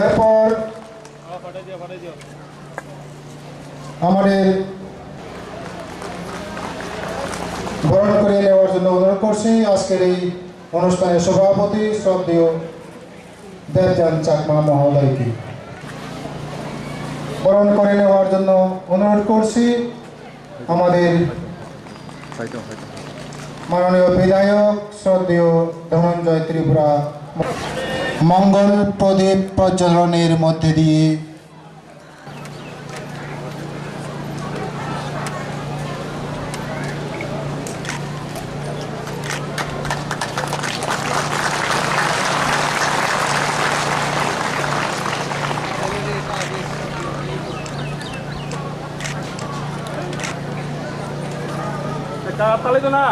এরপর আমাদের বরণ করে নেওয়ার জন্য অনুরোধ করছি আজকের এই অনুষ্ঠানের সভাপতি শ্রদ্ধেয় দেবযান চাকমা মহোদয়কে। বরণ করে নেওয়ার জন্য অনুরোধ করছি আমাদের মাননীয় বিধায়ক শ্রদ্ধেয় ধনঞ্জয় ত্রিপুরা। মঙ্গল প্রদীপ প্রজ্বলনের মধ্যে দিয়ে তালে তো না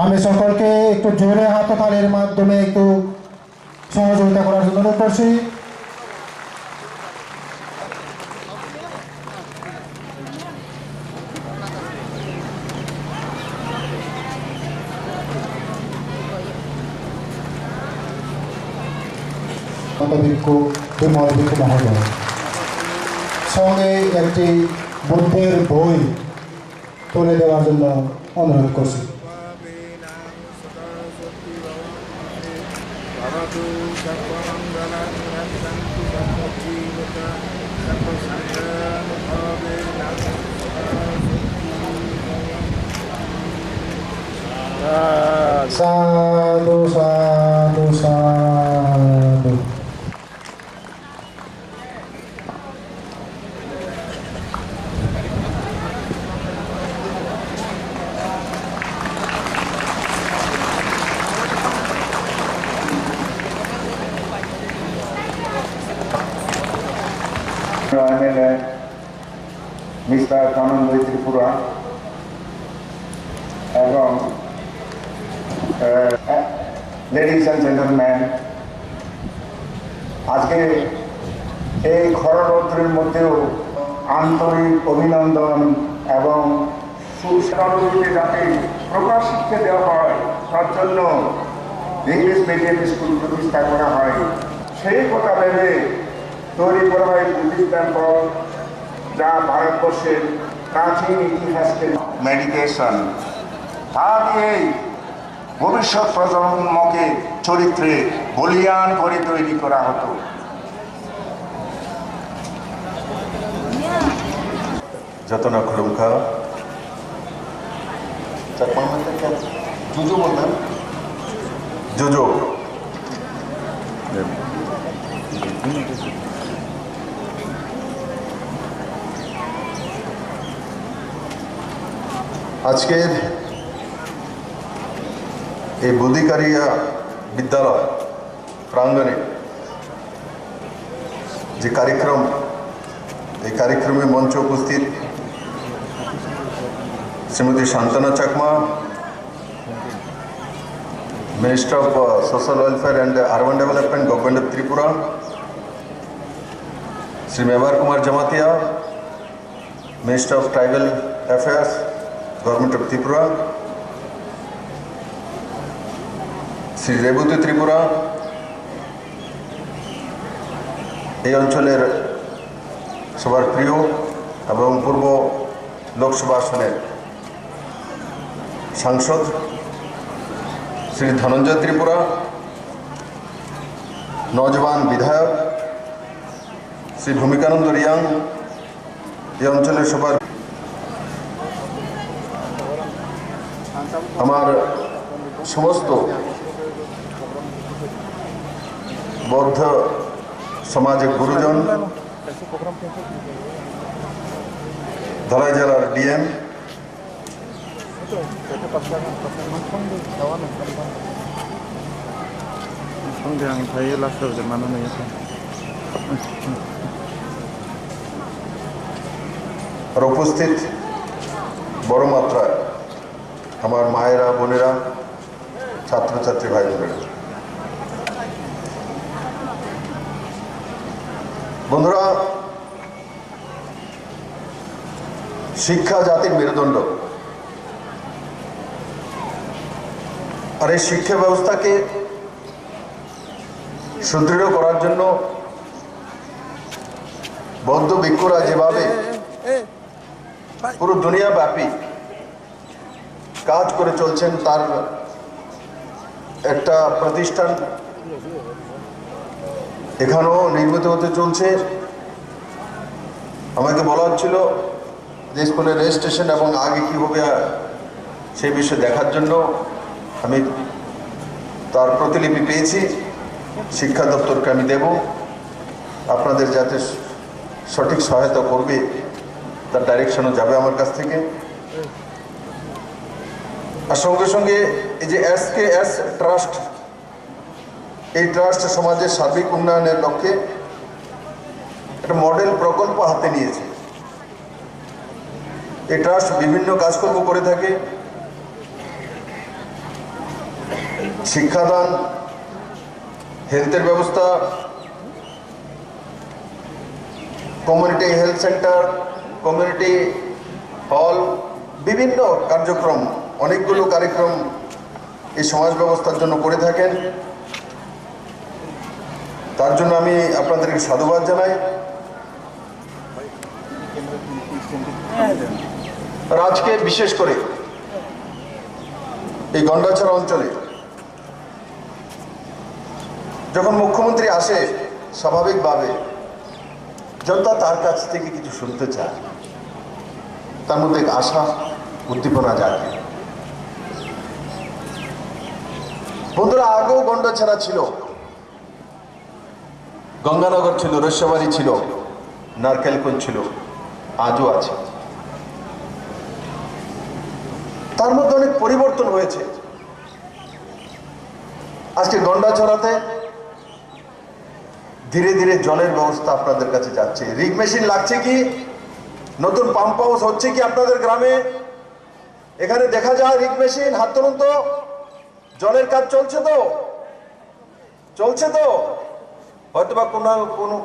আমি সকলকে একটু জোরে হাততালির মাধ্যমে একটু সহযোগিতা করার জন্য অনুরোধ করছি। মহোদয় সঙ্গে একটি বুদ্ধের বই তুলে দেওয়ার জন্য অনুরোধ করছি। সাধু সাধু সাধু। মিস্টার ধনঞ্জয় ত্রিপুরা এবং লেডিজ অ্যান্ড জেন্টলম্যান, আজকে এই খররৌদ্রের মধ্যেও আন্তরিক অভিনন্দন এবং সুশাসনকে যাতে প্রকাশ শিক্ষা দেওয়া হয় তার জন্য ইংলিশ মিডিয়াম স্কুল প্রতিষ্ঠা করা হয়। সেই কথা ভেবে তৈরি করা হয় বুদ্ধিস্ট টেম্পল, যা ভারতবর্ষের প্রাচীন ইতিহাসকে মেডিটেশন তা দিয়েই ভবিষ্যৎ প্রজন্মকে চরিত্রে বলিয়ান করে তৈরি করা হতো। যতনা খুলুমখা জুজু বলতেন, জুজু আজকের এই বুদ্ধিকারিয়া বিদ্যালয় প্রাঙ্গণে যে কার্যক্রম, এই কার্যক্রমে মঞ্চে উপস্থিত Shrimati Santana Chakma, minister of social welfare and urban development, government of Tripura, Shri Mebar Kumar Jamatia, minister of tribal affairs, government of Tripura, Shri Rebati Tripura, এই অঞ্চলের সবার প্রিয় এবং পূর্ব লোকসভা আসনের সাংসদ শ্রী ধনঞ্জয় ত্রিপুরা, নজওয়ান বিধায়ক শ্রী ভূমিকানন্দ রিয়াং, এই অঞ্চলের সবার আমার সমস্ত বৌদ্ধ সমাজের গুরুজন, ধলাই জেলার ডিএম, আর উপস্থিত বড় মাত্রায় আমার মায়েরা, বোনেরা, ছাত্রছাত্রী ভাই বোনেরা, বন্ধুরা, শিক্ষা জাতির মেরুদণ্ড। আর এই শিক্ষা ব্যবস্থাকে সুদৃঢ় করার জন্য বৌদ্ধ ভিক্ষুরা যেভাবে পুরো দুনিয়া ব্যাপী কাজ করে চলছেন, তার একটা প্রতিষ্ঠান এখানেও নির্মিত হতে চলছে। আমাকে বলা হচ্ছিল যে স্কুলের রেজিস্ট্রেশন এবং আগে কী হবে সেই বিষয়ে দেখার জন্য আমি তার প্রতিলিপি পেয়েছি। শিক্ষা দপ্তরকে আমি দেব, আপনাদের যাতে সঠিক সহায়তা করবে তার ডাইরেকশনও যাবে আমার কাছ থেকে। আর সঙ্গে সঙ্গে এই যে SKS ট্রাস্ট, এই ট্রাস্ট সমাজের সার্বিক উন্নয়নের লক্ষ্যে একটা মডেল প্রকল্প হাতে নিয়েছে। এই ট্রাস্ট বিভিন্ন কাজকর্ম করে থাকে, শিক্ষাদান, হেলথের ব্যবস্থা, community health centre, community hall, বিভিন্ন কার্যক্রম, অনেকগুলো কার্যক্রম এই সমাজ ব্যবস্থার জন্য করে থাকেন। তার জন্য আমি আপনাদেরকে সাধুবাদ জানাই। আর আজকে বিশেষ করে এই গন্ডাছড়া অঞ্চলে যখন মুখ্যমন্ত্রী আসে, স্বাভাবিকভাবে জনতা তার কাছ থেকে কিছু শুনতে চায়, তার মধ্যে আশা উদ্দীপনা জাগে। বন্ধুরা, আগেও গন্ডাছড়া ছিল, গঙ্গানগর ছিল, রস্যবাড়ি ছিল, নারকেলকুঞ্জ ছিল, আজও আছে। তার মধ্যে অনেক পরিবর্তন হয়েছে। আজকে গন্ডাছড়াতে ধীরে ধীরে জলের ব্যবস্থা আপনাদের কাছে যাচ্ছে। রিগ মেশিন লাগছে কি, নতুন পাম্প হাউস হচ্ছে কি আপনাদের গ্রামে? এখানে দেখা যায় রিগ মেশিন, হাত তুলুন তো। জলের কাজ চলছে তো? চলছে তো? হয়তোবা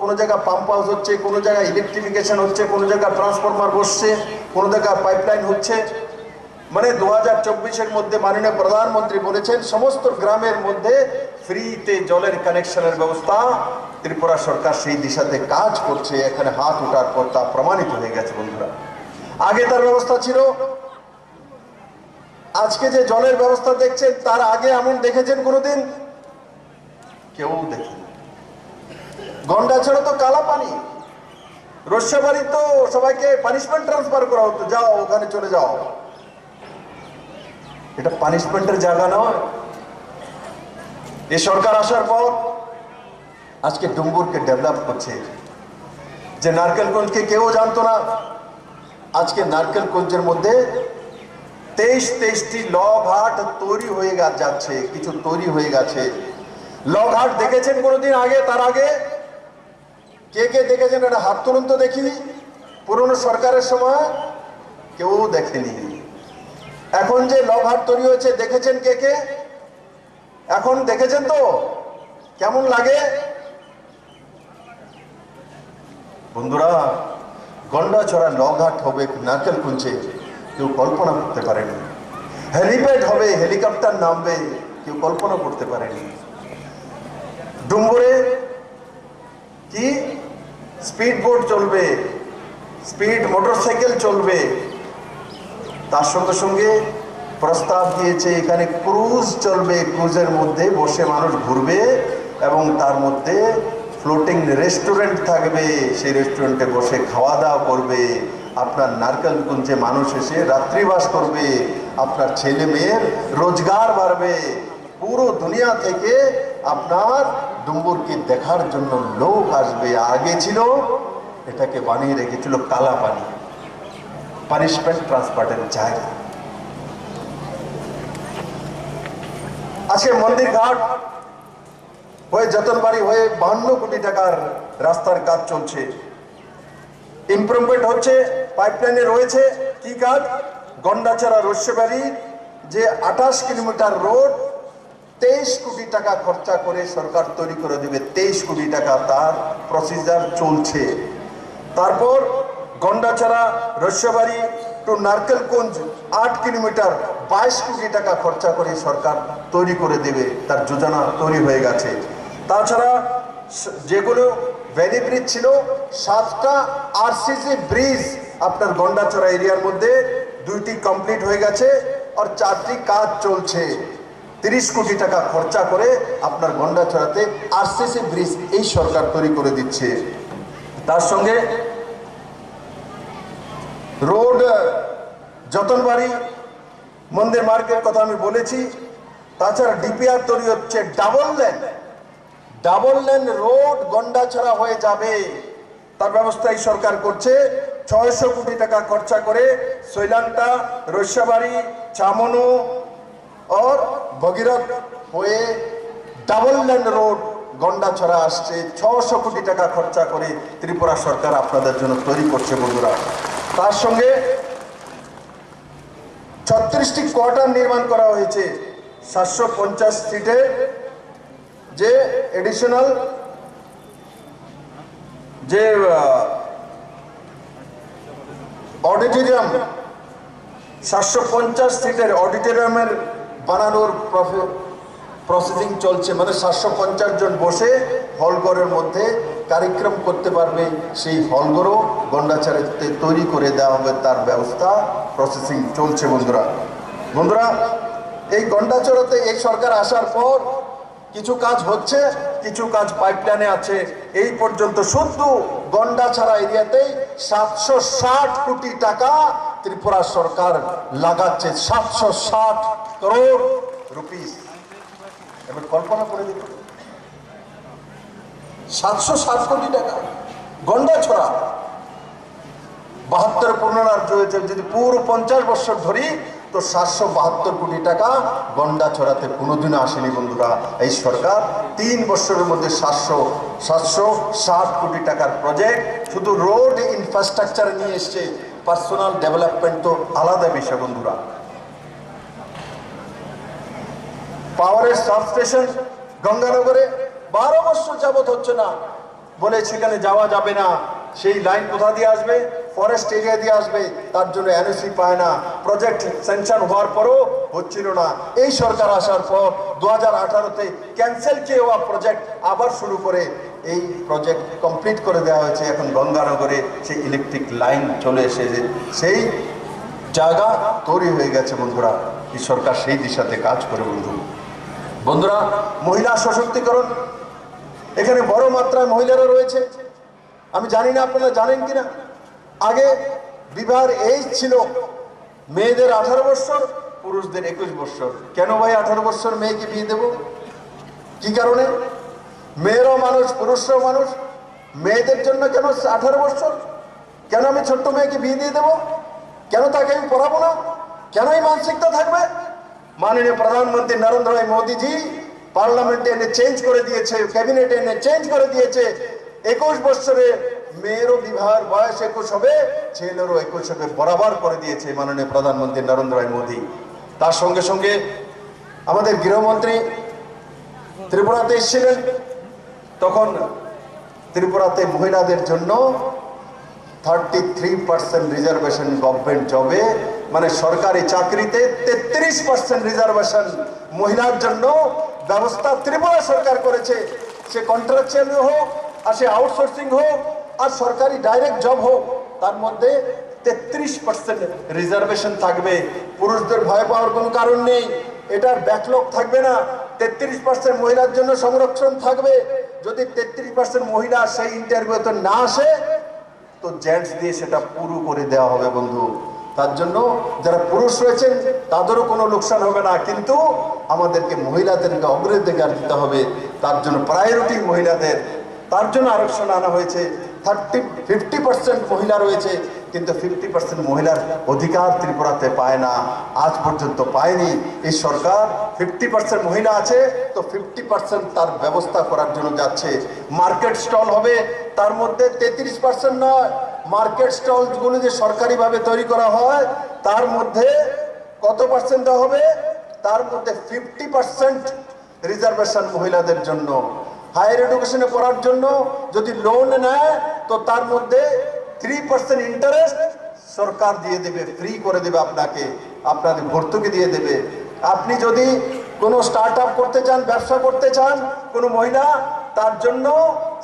কোনো জায়গায় পাম্প হাউস হচ্ছে, কোনো জায়গায় ইলেকট্রিফিকেশন হচ্ছে, কোনো জায়গায় ট্রান্সফরমার বসছে, কোনো জায়গায় পাইপলাইন হচ্ছে। মানে 2024-এর মধ্যে মাননীয় প্রধানমন্ত্রী বলেছেন সমস্ত গ্রামের মধ্যে ফ্রিতে জলের কানেকশনের ব্যবস্থা। ত্রিপুরা সরকার সেই দিশাতে কাজ করছে। এখানে হাত ওঠার পর তা প্রমাণিত হয়ে গেছে। বন্ধুরা, আগে তার ব্যবস্থা ছিল, আজকে যে জলের ব্যবস্থা দেখছেন তার আগে এমন দেখেছেন কোনোদিন? কেউ দেখেন। গন্ডাছড়া তো কালা পানি, রস্যবাড়ি তো সবাইকে পানিশমেন্ট ট্রান্সফার করা হতো, যাও ওখানে চলে যাও। এটা পানিশমেন্টের জায়গা নয়। এই সরকার আসার পর আজকে ডুম্বুরকে ডেভেলপ করছে। যে নারকেলকুঞ্জকে কেউ জানতো না, আজকে নারকেলকুঞ্জের মধ্যে 23টি লঘাট তৈরি হয়ে যাচ্ছে, কিছু তৈরি হয়ে গেছে। লঘাট দেখেছেন কোনোদিন আগে? তার আগে কে কে দেখেছেন? এটা হাত তুলুন তো দেখি। পুরনো সরকারের সময় কেউ দেখেনি। এখন যে লঘাট তৈরি হয়েছে দেখেছেন কে কে? এখন দেখেছেন তো? কেমন লাগে? বন্ধুরা, গন্ডাছড়া লঘাট হবে নারকেলকুঞ্জে, কেউ কল্পনা করতে পারেনি। হেলিপ্যাড হবে, হেলিকপ্টার নামবে, কেউ কল্পনা করতে পারেনি। ডুম্বুরে কি স্পিড বোট চলবে, স্পিড মোটরসাইকেল চলবে। তার সঙ্গে সঙ্গে প্রস্তাব দিয়েছে এখানে ক্রুজ চলবে, ক্রুজের মধ্যে বসে মানুষ ঘুরবে এবং তার মধ্যে ফ্লোটিং রেস্টুরেন্ট থাকবে, সেই রেস্টুরেন্টে বসে খাওয়া দাওয়া করবে। আপনার নারকেলকুঞ্জে মানুষ এসে রাত্রিবাস করবে, আপনার ছেলে মেয়ের রোজগার বাড়বে। পুরো দুনিয়া থেকে আপনার ডুম্বুরকে দেখার জন্য লোক আসবে। আগে ছিল এটাকে বানিয়ে রেখেছিল কালা পানি, পানিশমেন্ট ট্রান্সপোর্টের জায়গা। আজকে মন্দির ঘাট হয়ে যতনবাড়ি হয়ে 52 কোটি টাকার রাস্তার কাজ চলছে, ইমপ্রুভমেন্ট হচ্ছে, পাইপলাইনে রয়েছে। কি কাজ? গন্ডাছড়া রস্যবাড়ি যে 28 কিলোমিটার রোড 23 কোটি টাকা খরচা করে সরকার তৈরি করে দেবে। 23 কোটি টাকা তার প্রসিজার চলছে। তারপর গন্ডাছড়া রস্যবাড়ি টু নারকেলকুঞ্জ 8 কিলোমিটার 22 কোটি টাকা খরচা করে সরকার তৈরি করে দেবে, তার যোজনা তৈরি হয়ে গেছে। তাছাড়া যেগুলো ভ্যালি ব্রিজ ছিল 7টা আরসিসি ব্রিজ আপনার গন্ডাছড়া এরিয়ার মধ্যে 2টি কমপ্লিট হয়ে গেছে আর 4টি কাজ চলছে। 30 কোটি টাকা খরচা করে আপনার গন্ডাছড়াতে আরসিসি ব্রিজ এই সরকার তৈরি করে দিচ্ছে। তার সঙ্গে রোড যতনবাড়ি মন্দির মার্কেট কথা আমি বলেছি। তাছাড়া ডিপিআর তৈরি হচ্ছে ডাবল লেন রোড গন্ডাছড়া হয়ে যাবে, তার ব্যবস্থা এই সরকার করছে। 600 কোটি টাকা খরচা করে সৈলান্টা রস্যাবাড়ি চামনো और ভগীরথ হয়ে ডাবল লেন রোড গন্ডাছড়া আসছে। 600 কোটি টাকা খরচা করে ত্রিপুরা সরকার আপনাদের জন্য তৈরি করছে বন্ধুরা। তার সঙ্গে 36টি কোয়ার্টার নির্মাণ করা হয়েছে। 750 সিটের যে এডিশনাল যে অডিটোরিয়াম 750 সিটের অডিটোরিয়ামের বানানোর প্রসেসিং চলছে। মানে 750 জন বসে হলঘরের মধ্যে কার্যক্রম করতে পারবে, সেই হলঘরও গন্ডাছড়াতে তৈরি করে দেওয়া হবে, তার ব্যবস্থা প্রসেসিং চলছে বন্ধুরা। এই গন্ডাছড়াতে এই সরকার আসার পর কিছু কাজ হচ্ছে, কিছু কাজ পাইপলাইনে আছে। এই পর্যন্ত শুধু গন্ডাছড়া এরিয়াতেই 760 কোটি টাকা ত্রিপুরা সরকার লাগাচ্ছে। 760 করোড় রুপিস। এবার কল্পনা করে দেখুন, 760 কোটি টাকা গন্ডাছড়া 72 পুনরার্য হয়েছে। যদি পুরো 50 বছর ধরি তো 772 কোটি টাকা গন্ডাছড়াতে কোনোদিনও আসেনি বন্ধুরা। এই সরকার 3 বছরের মধ্যে 760 কোটি টাকার প্রজেক্ট শুধু রোড ইনফ্রাস্ট্রাকচার নিয়ে এসছে। পার্সোনাল ডেভেলপমেন্ট তো আলাদা বিষয় বন্ধুরা। পাওয়ারের সাবস্টেশন গঙ্গানগরে 12 বছর যাবত হচ্ছে না, বলে সেখানে যাওয়া যাবে না। সেই লাইন কোথা দিয়ে আসবে? ফরেস্ট এরিয়া দিয়ে আসবে, তার জন্য এনওসি পায় না। প্রজেক্ট স্যাংশন হওয়ার পরও হচ্ছিল না। এই সরকার আসার পর 2018-তে ক্যান্সেল কিয়ে হওয়া প্রজেক্ট আবার শুরু করে এই প্রজেক্ট কমপ্লিট করে দেওয়া হয়েছে। এখন গঙ্গানগরে সেই ইলেকট্রিক লাইন চলে এসেছে, সেই জায়গা তৈরি হয়ে গেছে বন্ধুরা। এই সরকার সেই দিশাতে কাজ করে বন্ধুরা। মহিলা সশক্তিকরণ, এখানে বড় মাত্রায় মহিলারা রয়েছে। আমি জানি না আপনারা জানেন কিনা, আগে বিবাহের এজ ছিল মেয়েদের 18 বছর, পুরুষদের 21 বছর। কেন ভাই 18 বছর মেয়েকে বিয়ে দেব? কি কারণে? মেয়েরাও মানুষ, পুরুষরাও মানুষ। মেয়েদের জন্য কেন 18 বছর? কেন আমি ছোট্ট মেয়েকে বিয়ে দিয়ে দেবো? কেন তাকে আমি পড়াবো না? কেন এই মানসিকতা থাকবে? মাননীয় প্রধানমন্ত্রী নরেন্দ্র ভাই মোদীজি পার্লামেন্টে এনে চেঞ্জ করে দিয়েছে, ক্যাবিনেটে এনে চেঞ্জ করে দিয়েছে। 21 বছরে মেয়েরও বিবাহের বয়স 21 হবে, ছেলেরও 21 হবে, বরাবর করে দিয়েছে মাননীয় প্রধানমন্ত্রী নরেন্দ্র ভাই মোদী। তার সঙ্গে সঙ্গে আমাদের গৃহমন্ত্রী ত্রিপুরাতে এসেছিলেন, তখন ত্রিপুরাতে মহিলাদের জন্য 33% রিজার্ভেশন গভর্নমেন্ট জবে, মানে সরকারি চাকরিতে 33% রিজার্ভেশন মহিলার জন্য ব্যবস্থা ত্রিপুরা সরকার করেছে। সে কন্ট্রাকচুয়াল হোক, আর সে আউটসোর্সিং হোক, আর সরকারি ডাইরেক্ট জব হোক, তার মধ্যে 33% রিজার্ভেশন থাকবে। পুরুষদের ভয় পাওয়ার কোনো কারণ নেই, এটার ব্যাকলগ থাকবে না। 33% মহিলার জন্য সংরক্ষণ থাকবে। যদি 33% মহিলা সেই ইন্টারভিউতে না আসে তো জেন্টস দিয়ে সেটা পুরো করে দেওয়া হবে বন্ধু। তার জন্য যারা পুরুষ রয়েছেন তাদেরও কোনো লোকসান হবে না, কিন্তু আমাদেরকে মহিলাদেরকে অগ্রাধিকার দিতে হবে। তার জন্য প্রায়োরিটি মহিলাদের, তার জন্য আরক্ষণ আনা হয়েছে। 50% মহিলা রয়েছে, কিন্তু 50% মহিলার অধিকার ত্রিপুরাতে পায় না, আজ পর্যন্ত পায়নি। এই সরকার 50% মহিলা আছে তো 50% তার ব্যবস্থা করার জন্য যাচ্ছে। মার্কেট স্টল হবে, তার মধ্যে 33% নয়, মার্কেট স্টলগুলো যে সরকারিভাবে তৈরি করা হয় তার মধ্যে কত পার্সেন্ট দেওয়া হবে? তার মধ্যে 50% রিজার্ভেশন মহিলাদের জন্য। হায়ার এডুকেশনে পড়ার জন্য যদি লোন নেয় তো তার মধ্যে 3% ইন্টারেস্ট সরকার দিয়ে দেবে, ফ্রি করে দেবে আপনাকে, আপনাদের ভর্তুকি দিয়ে দেবে। আপনি যদি কোনো স্টার্ট আপ করতে চান, ব্যবসা করতে চান, কোনো মহিলা, তার জন্য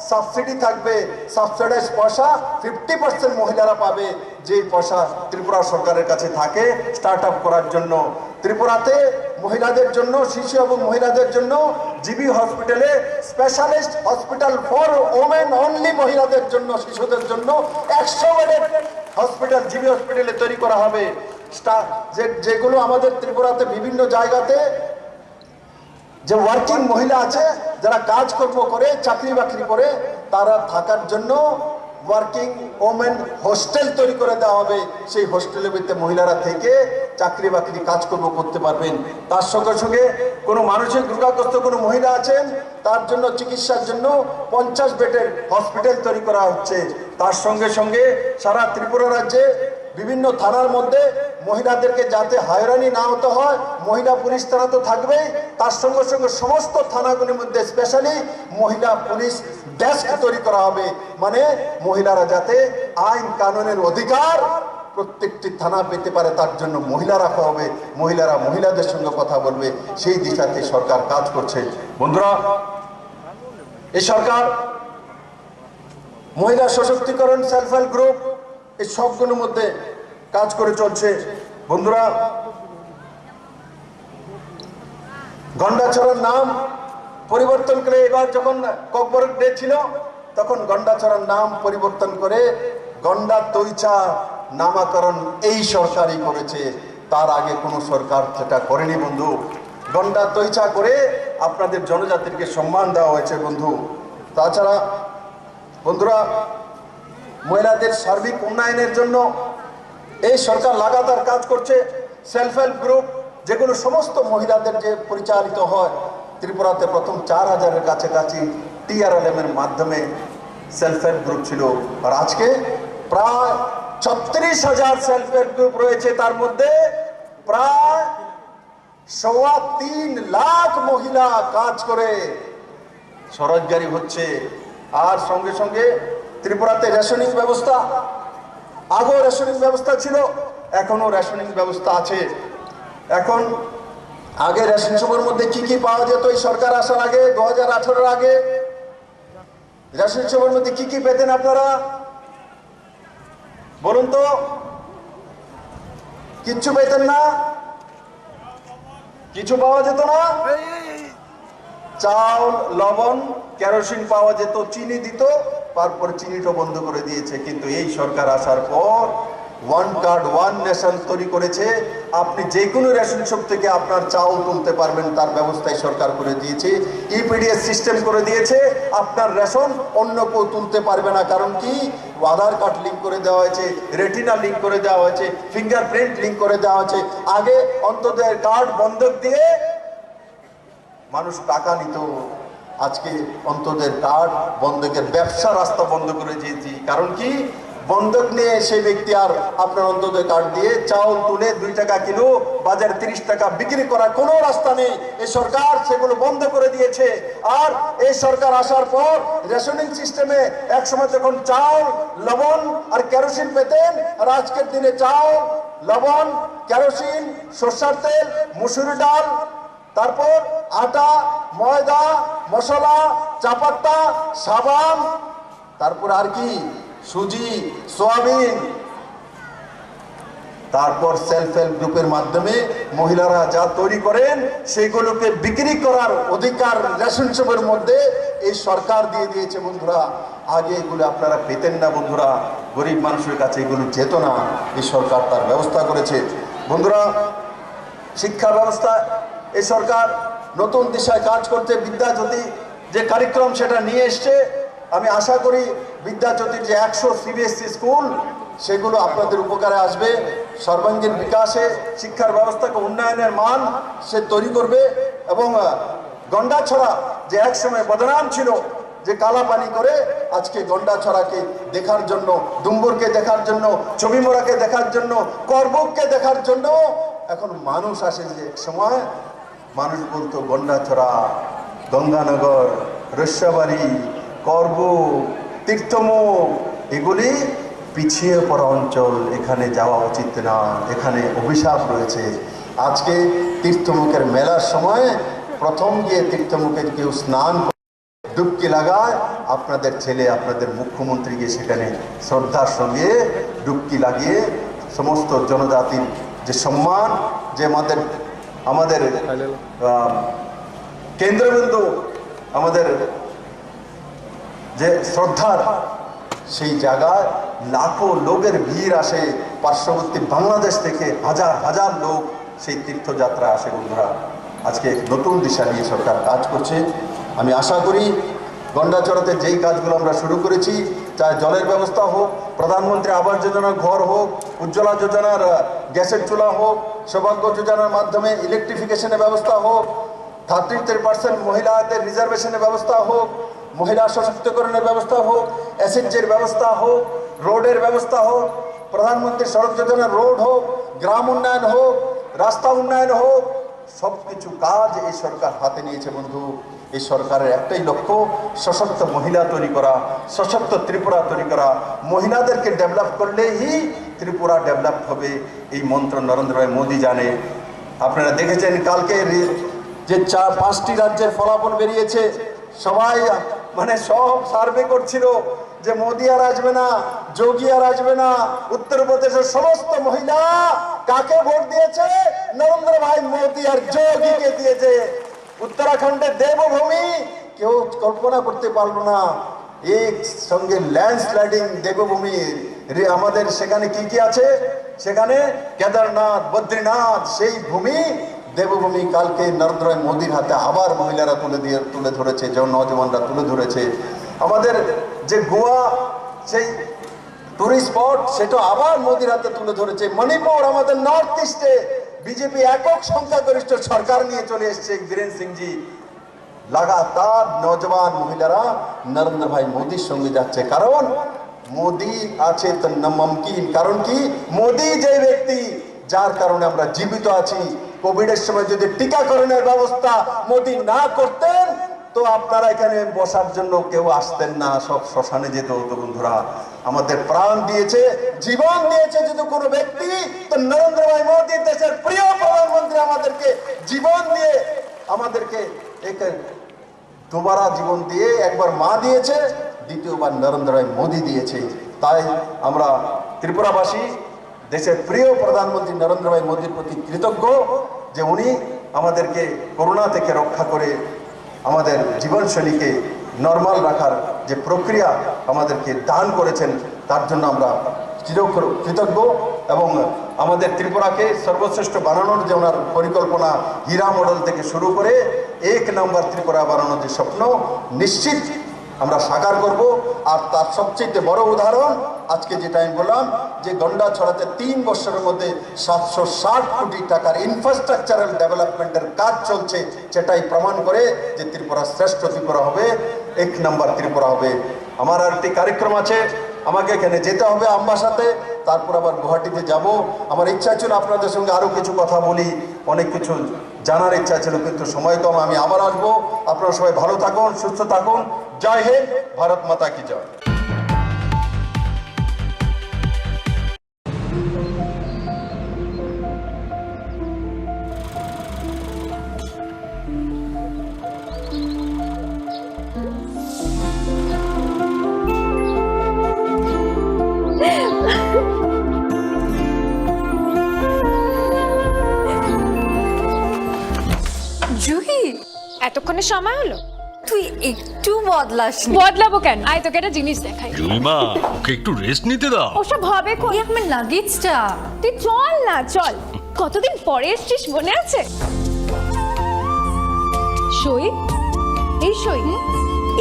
সাবসিডি থাকবে, সাবসিডাইজ পয়সা 50% মহিলারা পাবে, যে পয়সা ত্রিপুরা সরকারের কাছে থাকে স্টার্ট আপ করার জন্য। ত্রিপুরাতে মহিলাদের জন্য, শিশু এবং মহিলাদের জন্য জিবি হসপিটালে specialist hospital for women only, মহিলাদের জন্য, শিশুদের জন্য 100 বেডের হসপিটাল জিবি হসপিটালে তৈরি করা হবে। যেগুলো আমাদের ত্রিপুরাতে বিভিন্ন জায়গাতে যে ওয়ার্কিং মহিলা আছে, যারা কাজকর্ম করে, চাকরি বাকরি করে, তারা থাকার জন্য ওয়ার্কিং ওমেন হোস্টেল তৈরি করে দেওয়া হবে। সেই হোস্টেলের ভিতরে মহিলারা থেকে চাকরি বাকরি কাজকর্ম করতে পারবেন। তার সঙ্গে সঙ্গে কোনো মানসিক রোগাগ্রস্ত কোনো মহিলা আছেন, তার জন্য চিকিৎসার জন্য 50 বেডের হসপিটাল তৈরি করা হচ্ছে। তার সঙ্গে সঙ্গে সারা ত্রিপুরা রাজ্যে বিভিন্ন থানার মধ্যে মহিলাদেরকে যাতে হয়রানি না হতে হয়, মহিলা পুলিশ থানা তো থাকবেই, তার সঙ্গে সঙ্গে সমস্ত থানাগুলির মধ্যে স্পেশালি মহিলা পুলিশ ডেস্ক তৈরি করা হবে। মানে মহিলারা যাতে আইন কানুনের অধিকার প্রত্যেকটি থানা পেতে পারে, তার জন্য মহিলা রাখা হবে, মহিলারা মহিলাদের সঙ্গে কথা বলবে, সেই দিশাতে সরকার কাজ করছে। বন্ধুরা, এই সরকার মহিলা সশক্তিকরণ, সেলফ হেল্প গ্রুপ, এই সবগুলোর মধ্যে কাজ করে চলছে। বন্ধুরা, গন্ডাছড়ার নাম পরিবর্তন করে, এবার যখন ককবর ডে ছিল তখন গন্ডাছড়ার নাম পরিবর্তন করে গন্ডা তৈচা নামকরণ এই সরকারই করেছে, তার আগে কোনো সরকার সেটা করেনি। বন্ধু, গন্ডা তৈচা করে আপনাদের জনজাতিকে সম্মান দেওয়া হয়েছে বন্ধু। তাছাড়া বন্ধুরা, মহিলাদের সার্বিক উন্নয়নের জন্য এই সরকার লাগাতার কাজ করছে। সেলফ হেল্প গ্রুপ যেগুলো সমস্ত মহিলাদের যে পরিচালিত হয়, ত্রিপুরাতে প্রথম 4000-এর কাছাকাছি TRLM এর মাধ্যমে সেলফ হেল্প গ্রুপ ছিল, আর আজকে প্রায় 36,000 সেলফ হেল্প গ্রুপ রয়েছে। তার মধ্যে প্রায় 3.25 লাখ মহিলা কাজ করে স্বরোজগারী হচ্ছে। আর সঙ্গে সঙ্গে ত্রিপুরাতে রেশনিং ব্যবস্থা, আগেও রেশনিং ব্যবস্থা ছিল, এখনো রেশনিং ব্যবস্থা আছে। এখন আগে রেশন শপের মধ্যে কি কি পাওয়া যেত এই সরকার আসার আগে, 2018-এর আগে রেশন শপের মধ্যে কি কি পেতেন আপনারা বলুন তো? কিচ্ছু পেতেন না, কিছু পাওয়া যেত না। চাউল, লবণ, কেরোসিন পাওয়া যেত, চিনি দিত, তারপর চিনিটা বন্ধ করে দিয়েছে। কিন্তু এই সরকার আসার পর ওয়ান কার্ড ওয়ান রেশন তৈরি করেছে। আপনি যে কোনো রেশন শপ থেকে আপনার চাউল তুলতে পারবেন, তার ব্যবস্থাই সরকার করে দিয়েছে। EPDS সিস্টেম করে দিয়েছে, আপনার রেশন অন্য কেউ তুলতে পারবে না। কারণ কি? আধার কার্ড লিঙ্ক করে দেওয়া হয়েছে, রেটিনা লিঙ্ক করে দেওয়া হয়েছে, ফিঙ্গারপ্রিন্ট লিঙ্ক করে দেওয়া হয়েছে। আগে অন্তোদয়ের কার্ড বন্ধক দিয়ে মানুষ টাকা নিত, আজকে অন্তোদয়ের কার্ড বন্ধকের ব্যবসা রাস্তা বন্ধ করে দিয়েছি। কারণ কি? বন্ধক নিয়ে সেই ব্যক্তি আর আপনার অন্তোদয় কার্ড দিয়ে চাউল তুলে 2 টাকা কিলো বাজারে 30 টাকা বিক্রি করার কোনো রাস্তা নেই। এই সরকার সেগুলো বন্ধ করে দিয়েছে। আর এই সরকার আসার পর রেশনিং সিস্টেমে একসময় যখন চাউল, লবণ আর কেরোসিন পেতেন, আর আজকের দিনে চাউল, লবণ, কেরোসিন, সরষের তেল, মুসুর ডাল, তারপর আটা, ময়দা, মশলা, চাপাত্তা, সাবান, তারপর আর কি, সুজি, সোয়াবিন। তারপর সেলফ হেল্প গ্রুপের মাধ্যমে মহিলারা যা তৈরি করেন সেগুলোকে বিক্রি করার অধিকার রেশন শপের মধ্যে এই সরকার দিয়ে দিয়েছে। বন্ধুরা, আগে এগুলো আপনারা পেতেন না বন্ধুরা, গরিব মানুষের কাছে এগুলো যেত না, এই সরকার তার ব্যবস্থা করেছে। বন্ধুরা, শিক্ষা ব্যবস্থা এই সরকার নতুন দিশায় কাজ করতে বিদ্যাজ্যোতি যে কার্যক্রম সেটা নিয়ে এসছে। আমি আশা করি বিদ্যাজ্যোতির যে 100 CBSE স্কুল সেগুলো আপনাদের উপকারে আসবে, সর্বাঙ্গীন বিকাশে, শিক্ষার ব্যবস্থাকে উন্নয়নের মান সে তৈরি করবে। এবং গন্ডাছড়া যে একসময় বদনাম ছিল, যে কালাপানি করে, আজকে গন্ডাছড়াকে দেখার জন্য, ডুম্বুরকে দেখার জন্য, ছবিমোড়াকে দেখার জন্য, করবুককে দেখার জন্য এখন মানুষ আসে যে এক সময় মানুষ বলতো গন্ডাছড়া, গঙ্গানগর, রস্যাবাড়ি, করব, তীর্থমুখ, এগুলি পিছিয়ে পড়া অঞ্চল, এখানে যাওয়া উচিত না, এখানে অভিশাপ রয়েছে। আজকে তীর্থমুখের মেলার সময় প্রথম গিয়ে তীর্থমুখে কেউ স্নান ডুবকি লাগায়, আপনাদের ছেলে আপনাদের মুখ্যমন্ত্রী গিয়ে সেখানে শ্রদ্ধার সঙ্গে ডুবকি লাগিয়ে সমস্ত জনজাতির যে সম্মান, যে আমাদের কেন্দ্রবিন্দু, আমাদের যে শ্রদ্ধার, সেই জায়গায় লাখো লোকের ভিড় আসে, পার্শ্ববর্তী বাংলাদেশ থেকে হাজার হাজার লোক সেই তীর্থযাত্রা আসে। বন্ধুরা, আজকে নতুন দিশা নিয়ে সরকার কাজ করছে। আমি আশা করি গন্ডাছড়াতে যেই কাজগুলো আমরা শুরু করেছি, চাहे জলের ব্যবস্থা হোক, প্রধানমন্ত্রী আবাস যোজনার ঘর হোক, উজ্জ্বলা যোজনার গ্যাসের চুলা হোক, সৌভাগ্য যোজনার মাধ্যমে ইলেকট্রিফিকেশনের ব্যবস্থা হোক, 33% মহিলাদের রিজার্ভেশনের ব্যবস্থা হোক, মহিলা সশক্তিকরণের ব্যবস্থা হোক, এসএইচের ব্যবস্থা হোক, রোডের ব্যবস্থা হোক, প্রধানমন্ত্রী সড়ক যোজনার রোড হোক, গ্রাম উন্নয়ন হোক, রাস্তা উন্নয়ন হোক, সব কিছু কাজ এই সরকার হাতে নিয়েছে। বন্ধু, এই সরকারের একটাই লক্ষ্য, সশক্ত মহিলা তৈরি করা, সশক্ত ত্রিপুরা তৈরি করা। মহিলাদেরকে ডেভেলপ করলেই ত্রিপুরা ডেভেলপ হবে, এই মন্ত্র নরেন্দ্র ভাই মোদী জানে। আপনারা দেখেছেন কালকে যে 4-5টি রাজ্যের ফলাফল বেরিয়েছে, সবাই সব সার্ভে করছিল যে মোদী আর আসবে না, যোগী আর আসবে না। উত্তরপ্রদেশের সমস্ত মহিলা কাকে ভোট দিয়েছে? নরেন্দ্র ভাই মোদী আর যোগীকে দিয়েছে। উত্তরাখণ্ডের দেবভূমি কেউ কল্পনা করতে পারলো না, এক সঙ্গে ল্যান্ডস্লাইডিং দেবভূমি। আমাদের সেখানে কি কি আছে? সেখানে কেদারনাথ, বদ্রীনাথ, সেই ভূমি দেবভূমি কালকে নরেন্দ্র মোদীর হাতে আবার মহিলারা তুলে ধরেছে, নজওয়ানরা তুলে ধরেছে। আমাদের যে গোয়া, সেই টুরিস্ট স্পট, সেটা আবার মোদীর হাতে তুলে ধরেছে। মণিপুর, আমাদের নর্থ ইস্টে বিজেপি একক সংখ্যাগরিষ্ঠ সরকার নিয়ে চলে এসছে বীরেন্দ্র সিংজি। লাগাতার নজওয়ান মহিলারা নরেন্দ্র ভাই মোদীর সঙ্গে যাচ্ছে, কারণ মোদী আছে তো মুমকিন। কারণ কি? মোদী যে ব্যক্তি, যার কারণে আমরা জীবিত আছি। কোভিডের সময় যদি টিকাকরণের ব্যবস্থা মোদী না করতেন, তো আপনারা এখানে বসার জন্য কেউ আসতেন না, সব শ্মশানে যেতে হতো। বন্ধুরা, আমাদের প্রাণ দিয়েছে, জীবন দিয়েছে যদি কোনো ব্যক্তি, তো নরেন্দ্র ভাই মোদী, দেশের প্রিয় প্রধানমন্ত্রী, আমাদেরকে জীবন দিয়ে, আমাদেরকে দুবারা জীবন দিয়ে, একবার মা দিয়েছে, দ্বিতীয়বার নরেন্দ্র ভাই মোদী দিয়েছে। তাই আমরা ত্রিপুরাবাসী দেশের প্রিয় প্রধানমন্ত্রী নরেন্দ্র ভাই মোদীর প্রতি কৃতজ্ঞ যে উনি আমাদেরকে করোনা থেকে রক্ষা করে আমাদের জীবনশৈলীকে নর্মাল রাখার যে প্রক্রিয়া আমাদেরকে দান করেছেন, তার জন্য আমরা কৃতজ্ঞ। এবং আমাদের ত্রিপুরাকে সর্বশ্রেষ্ঠ বানানোর যে ওনার পরিকল্পনা, হীরা মডেল থেকে শুরু করে 1 নম্বর ত্রিপুরা বানানোর যে স্বপ্ন, নিশ্চিত আমরা সাকার করব। আর তার সবচেয়ে বড় উদাহরণ আজকে যেটা আমি বললাম, যে গন্ডাছড়াতে 3 বছরের মধ্যে 760 কোটি টাকার ইনফ্রাস্ট্রাকচারাল ডেভেলপমেন্টের কাজ চলছে, সেটাই প্রমাণ করে যে ত্রিপুরা শ্রেষ্ঠ ত্রিপুরা হবে, 1 নম্বর ত্রিপুরা হবে। আমার আর একটি কার্যক্রম আছে, আমাকে এখানে যেতে হবে আমবাসাতে, তারপর আবার গুয়াহাটিতে যাব। আমার ইচ্ছা ছিল আপনাদের সঙ্গে আরও কিছু কথা বলি, অনেক কিছু জানার ইচ্ছা ছিল, কিন্তু সময় কম। আমি আবার আসবো। আপনারা সবাই ভালো থাকুন, সুস্থ থাকুন। জয় হিন্দ, ভারত মাতা কি জয়। জুহি, এতক্ষণে সময় হলো? তুই একটু বদলাস। বদলাবো কেন? আয় তোকে একটা জিনিস দেখাই। জুলিমা, ওকে একটু রেস্ট নিতে দাও। ওসব হবে কোন? এই আমার লাগেজটা। তুই চল না, চল। কতদিন পরে এসছিস, মনে আছে? সই, এই সই,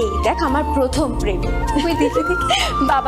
এই দেখ আমার প্রথম প্রেম। তুই দেখে দেখে বাবা